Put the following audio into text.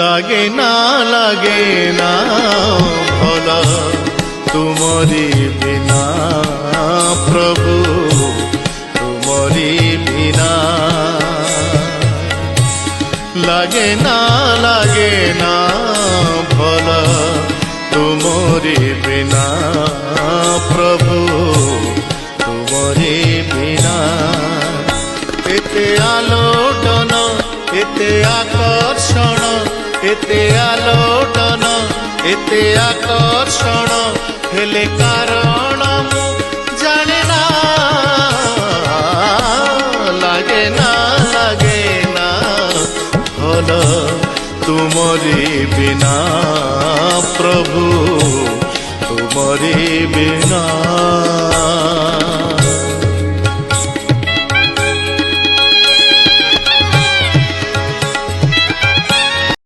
লাগে না ভল তুমরি বিনা প্রভু তুমরি বিনা লাগে না ভল তুমরি বিনা প্রভু তুমরি বিনা এতে আলোড়ন এতে আকর্ষণ এতে আলোড়ন এতে আকর্ষণ হেলে কারণ মু জানে না লাগে না ভল তুমরি বিনা প্রভু তুমরি বিনা।